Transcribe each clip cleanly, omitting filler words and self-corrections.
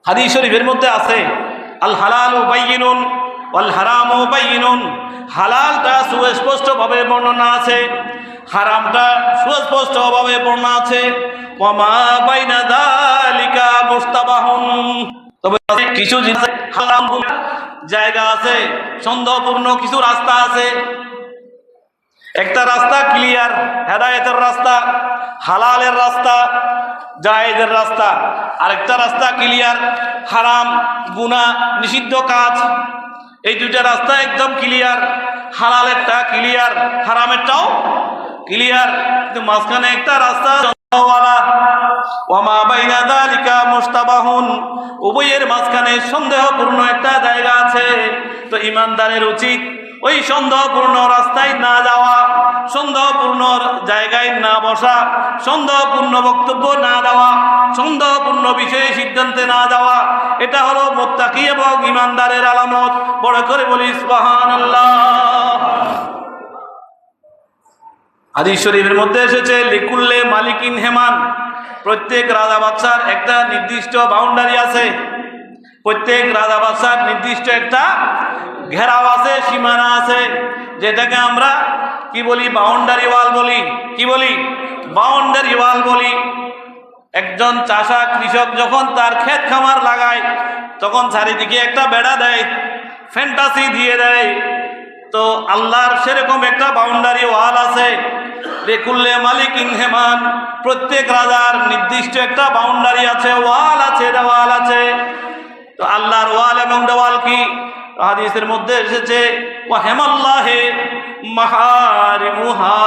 হাদিস শরীফের মধ্যে আছে আল হালালু বাইয়িনুন ওয়াল হারামু বাইয়িনুন। হালালটা সুস্পষ্টভাবে বর্ণনা আছে, হারামটা সুস্পষ্টভাবে বর্ণনা আছে। ওয়া মা বাইনা যালিকা মুস্তাবাহুন। তবে কিছু জিনিস হারাম জায়গা আছে, সন্দেহপূর্ণ কিছু রাস্তা আছে। একটা রাস্তা ক্লিয়ার, হেদায়েতের রাস্তা, হালালের রাস্তা, জায়েজের রাস্তা। আরেকটা রাস্তা ক্লিয়ার, হারাম, গুনাহ, নিষিদ্ধ কাজ। এই দুইটা রাস্তা একদম ক্লিয়ার। হালালেরটা ক্লিয়ার, হারামেরটাও ক্লিয়ার, কিন্তু মাঝখানে একটা রাস্তা সন্দেহওয়ালা। ওয়া মা বাইনা যালিকা মুস্তাবাহুন, উভয়ের মাঝখানে সন্দেহপূর্ণ একটা জায়গা আছে। তো ঈমানদারের উচিত ওই সন্দেহপূর্ণ রাস্তায় না যাওয়া, সন্দেহপূর্ণ জায়গায় না বসা, সন্দেহপূর্ণ বক্তব্য না দেওয়া, সন্দেহপূর্ণ বিষয়ে সিদ্ধান্তে না যাওয়া। এটা হলো মুত্তাকি এবং ঈমানদারের আলামত। বড় করে বলি সুবহানাল্লাহ। হাদিস শরীফের মধ্যে এসেছে লিকুল্লে মালিকিন হেমান, প্রত্যেক রাজা বাদশার একটা নির্দিষ্ট বাউন্ডারি আছে, প্রত্যেক রাজা বাদশার নির্দিষ্ট একটা ঘেরাও আছে, সীমানা আছে, যেটাকে আমরা কি বলি? বাউন্ডারি ওয়াল বলি। কি বলি? বাউন্ডারি ওয়াল বলি। একজন চাষা কৃষক যখন তার ক্ষেত খামার লাগায়, তখন চারিদিকে একটা বেড়া দেয়, ফ্যান্টাসি দিয়ে দেয়। তো আল্লাহর সেরকম একটা বাউন্ডারি ওয়াল আছে। লিকুল্লে মালিকিন হেমান, প্রত্যেক রাজার নির্দিষ্ট একটা বাউন্ডারি আছে, ওয়াল আছে, দেওয়াল আছে। তো আল্লাহর ওয়াল এবং দেওয়াল কি? হাদিসের মধ্যে এসেছে ওয়া হেমাল্লাহে মাহারিমুহা,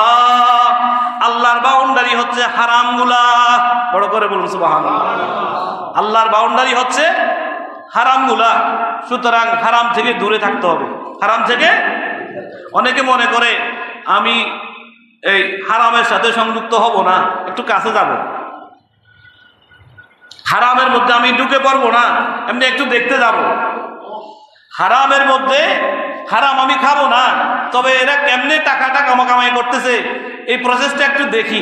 আল্লাহর বাউন্ডারি হচ্ছে হারামগুলা। বড় করে বলুন সুবহানাল্লাহ। আল্লাহর বাউন্ডারি হচ্ছে হারামগুলা। সুতরাং হারাম থেকে দূরে থাকতে হবে। হারাম থেকে, অনেকে মনে করে আমি এই হারামের সাথে সংযুক্ত হব না, একটু কাছে যাব, হারামের মধ্যে আমি ঢুকে পড়বো না, এমনি একটু দেখতে যাব। হারামের মধ্যে হারাম আমি খাবো না, তবে এরা কেমনে টাকাটা কামাই করতেছে এই প্রসেসটা একটু দেখি।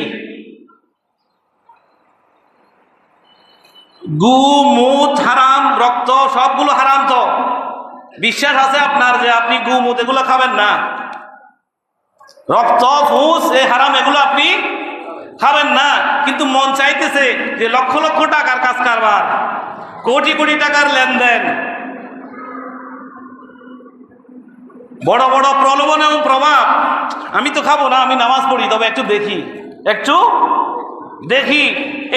গু, মুত হারাম, রক্ত সবগুলো হারাম। তো বিশ্বাস আছে আপনার যে আপনি গু, মুত এগুলো খাবেন না? রক্ত, ফুস এই হারাম, এগুলো আপনি খাবেন না, কিন্তু মন চাইতেছে যে লক্ষ লক্ষ টাকার কাজ কারবার, কোটি কোটি টাকার লেনদেন, বড় বড় প্রলোভন এবং প্রভাব। আমি তো খাবো না, আমি নামাজ পড়ি, তবে একটু দেখি, একটু দেখি।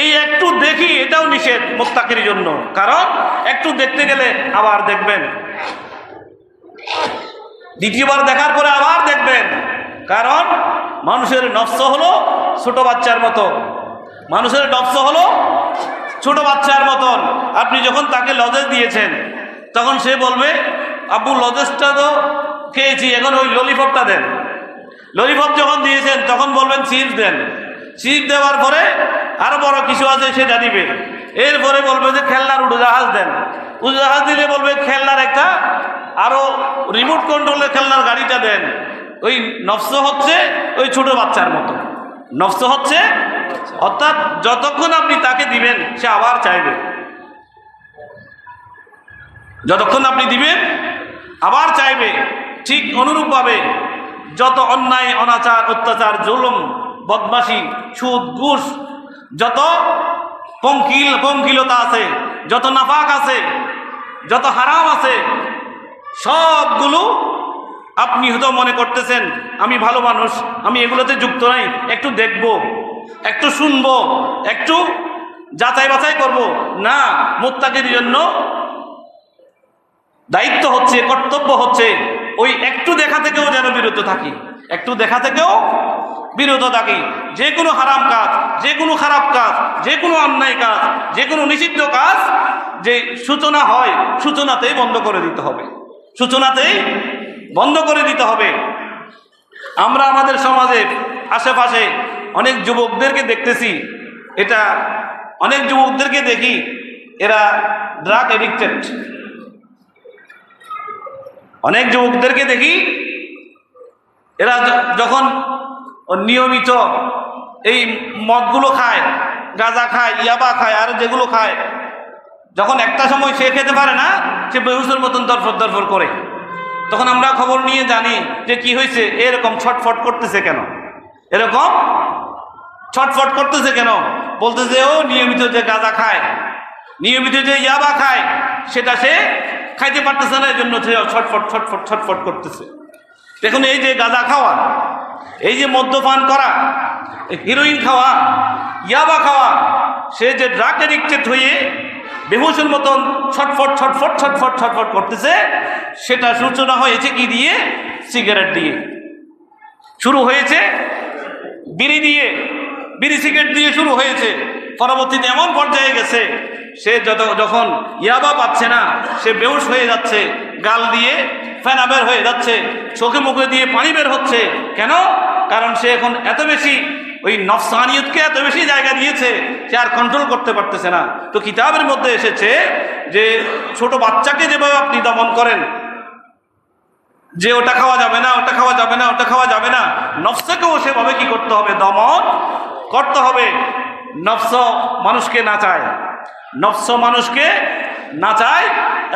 এই একটু দেখি এটাও নিষেধ মুত্তাকির জন্য। কারণ একটু দেখতে গেলে আবার দেখবেন, দ্বিতীয়বার দেখার পরে আবার দেখবেন। কারণ মানুষের নফস হলো ছোট বাচ্চার মতো, মানুষের নফস হলো ছোট বাচ্চার মতন। আপনি যখন তাকে লজেস দিয়েছেন, তখন সে বলবে আব্বু লজেসটা তো খেয়েছি, এখন ওই ললিপপটা দেন। ললিপপ যখন দিয়েছেন তখন বলবেন চিপস দেন। চিপস দেওয়ার পরে আরো বড় কিছু আছে সেটা দিবে। এরপরে বলবে যে খেলনার উড়োজাহাজ দেন। উড়োজাহাজ দিলে বলবে খেলনার একটা আরো রিমোট কন্ট্রোলের খেলনার গাড়িটা দেন। ওই নফস হচ্ছে ওই ছোট বাচ্চার মতো, নফস হচ্ছে, অর্থাৎ যতক্ষণ আপনি তাকে দিবেন সে আবার চাইবে, যতক্ষণ আপনি দিবেন আবার চাইবে। ঠিক অনুরূপভাবে যত অন্যায়, অনাচার, অত্যাচার, জুলুম, বদমাশি, সুদ, ঘুষ, যত পঙ্কিলতা আছে, যত নাফাক আছে, যত হারাম আছে, সবগুলো আপনি হয়তো মনে করতেছেন আমি ভালো মানুষ, আমি এগুলোতে যুক্ত নাই, একটু দেখব, একটু শুনবো, একটু যাচাই বাছাই করব না। মুত্তাকির জন্য দায়িত্ব হচ্ছে, কর্তব্য হচ্ছে ওই একটু দেখা থেকেও যেন বিরত থাকি, একটু দেখা থেকেও বিরত থাকি। যে কোনো হারাম কাজ, যে কোনো খারাপ কাজ, যে কোনো অন্যায় কাজ, যে কোনো নিষিদ্ধ কাজ যে সূচনা হয়, সূচনাতেই বন্ধ করে দিতে হবে, সূচনাতেই বন্ধ করে দিতে হবে। আমরা আমাদের সমাজের আশেপাশে অনেক যুবকদেরকে দেখতেছি, এটা অনেক যুবকদেরকে দেখি এরা ড্রাগ এডিক্টেড। অনেক যুবকদেরকে দেখি এরা যখন নিয়মিত এই মদগুলো খায়, গাঁজা খায়, ইয়াবা খায়, আর যেগুলো খায়, যখন একটা সময় সে খেতে পারে না, সে বেহুশের মতন দরফর দরফর করে, তখন আমরা খবর নিয়ে জানি যে কি হয়েছে, এরকম ছটফট করতেছে কেন, এরকম ছটফট করতেছে কেন, বলতেছে ও নিয়মিত যে গাঁজা খায়, নিয়মিত যে ইয়াবা খায়, সেটা সে খাইতে পারতেছে না, এই জন্য সে ছটফট ছটফট ছটফট করতেছে। দেখুন, এই যে গাঁজা খাওয়া, এই যে মদ্যপান করা, হিরোইন খাওয়া, ইয়াবা খাওয়া, সে যে ড্রাগ এডিক্টেড হয়ে বেহুশের মতন ছটফট ছটফট ছটফট ছটফট করতেছে, সেটা সূচনা হয়েছে কি দিয়ে? সিগারেট দিয়ে শুরু হয়েছে, বিড়ি দিয়ে, বিড়ি সিগারেট দিয়ে শুরু হয়েছে। পরবর্তীতে এমন পর্যায়ে গেছে, সে যখন ইয়াবা পাচ্ছে না, সে বেহুশ হয়ে যাচ্ছে, গাল দিয়ে ফেনা বের হয়ে যাচ্ছে, চোখে মুখে দিয়ে পানি বের হচ্ছে। কেন? কারণ সে এখন এত বেশি ওই নফসানিয়তকে এত বেশি জায়গা দিয়েছে, সে আর কন্ট্রোল করতে পারতেছে না। তো কিতাবের মধ্যে এসেছে যে ছোট বাচ্চাকে যেভাবে আপনি দমন করেন, যে ওটা খাওয়া যাবে না, ওটা খাওয়া যাবে না, ওটা খাওয়া যাবে না, নফসকেও সেভাবে কি করতে হবে? দমন করতে হবে। নফস মানুষকে নাচায়, নফস মানুষকে নাচায়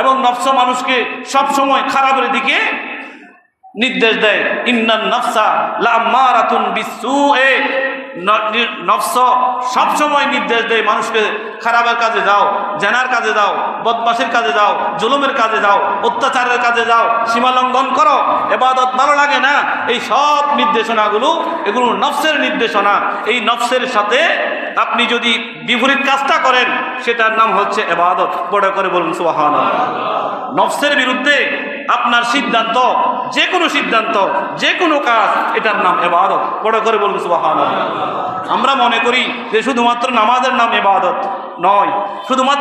এবং নফস মানুষকে সবসময় খারাপের দিকে নির্দেশ দেয়। ইন্নান নফসা লাম্মারাতুন বিসসুএ, নফস সবসময় নির্দেশ দেয় মানুষকে খারাপের কাজে যাও, জেনার কাজে যাও, বদমাশের কাজে যাও, জুলুমের কাজে যাও, অত্যাচারের কাজে যাও, সীমা লঙ্ঘন করো, ইবাদত ভালো লাগে না। এই সব নির্দেশনাগুলো, এগুলো নফসের নির্দেশনা। এই নফসের সাথে আপনি যদি বিপরীত কাজটা করেন, সেটার নাম হচ্ছে ইবাদত। বড় করে বলুন সুবহানাল্লাহ। নফসের বিরুদ্ধে আপনার সিদ্ধান্ত, যে কোনো সিদ্ধান্ত, যে কোনো কাজ, এটার নাম ইবাদত। বড় করে বলুন সুবহানাল্লাহ। আমরা মনে করি যে শুধুমাত্র নামাজের নাম ইবাদত নয়, শুধুমাত্র